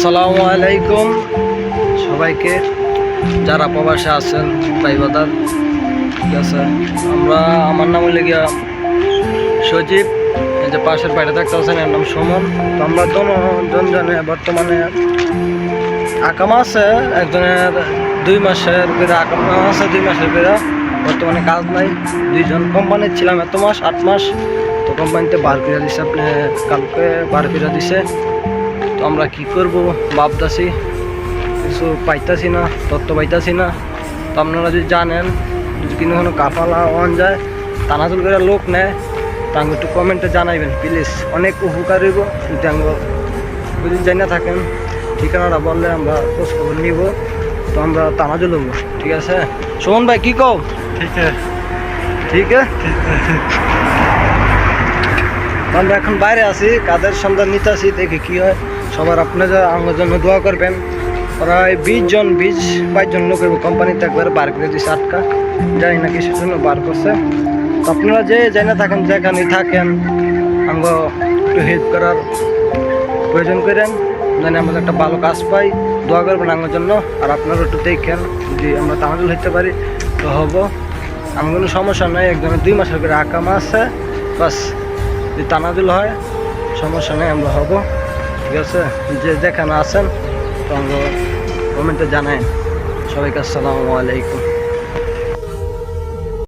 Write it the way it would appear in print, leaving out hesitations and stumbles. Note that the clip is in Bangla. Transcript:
আসসালামু আলাইকুম সবাইকে যারা প্রবাসে আছেন ভাই বাদার। ঠিক আছে, আমার নাম হইলে গিয়া সজীব। এই যে পাশের বাড়িতে একটা আছেন, এর নাম সুমন। তো আমরা দুজন জানে বর্তমানে আকামা আছে, একজনের 2 মাসের করে আকামা আছে, 2 মাসের করে বর্তমানে কাজ নাই। দুইজন কোম্পানির ছিলাম এত মাস 8 মাস। তো কোম্পানিতে বার করে দিছে, আপনি কালকে বার করে দিছে। তো আমরা কি করব ভাবতাছি, কিছু পাইতাছি না, তথ্য পাইতাছি না। তো আপনারা যদি জানেন, যদি কোনো কাফালা ওয়ান যায় তানাজুল করে লোক নেয়, তা আমি একটু কমেন্টে জানাইবেন প্লিজ, অনেক উপকার হইব। যদি আমরা যদি যাই না থাকেন ঠিকানাটা বললে আমরা খোঁজ খবর নিব। তো আমরা তানাজুল হবো। ঠিক আছে সুমন ভাই, কি কও? ठीक है ঠিক আছে, আমরা এখন বাইরে আছি, কাদের সন্ধান নিতে আসি, দেখি কি হয়। সবার আপনারা আমার জন্য দোয়া করবেন। প্রায় 20-22 জন লোক কোম্পানিতে একবার বার করে দিচ্ছে, আটকা জানি না কিসের জন্য বার করছে। তো আপনারা যে যাই না থাকেন, যেখানে থাকেন, আমরা একটু হেল্প করার প্রয়োজন করেন, যেন আমরা একটা ভালো কাজ পাই। দোয়া করবেন আমার জন্য। আর আপনারা একটু দেখেন, যদি আমরা তাহলে হইতে পারি তো হবো। আমার কোনো সমস্যা নাই, একজনের 2 মাসের করে আকামা আছে, বাস যদি তানাজুল হয় সমস্যা নেই, আমরা হব। ঠিক আছে, যে যেখানে আছেন তো আমরা কমেন্টে জানাই। সবাইকে আসসালামু আলাইকুম।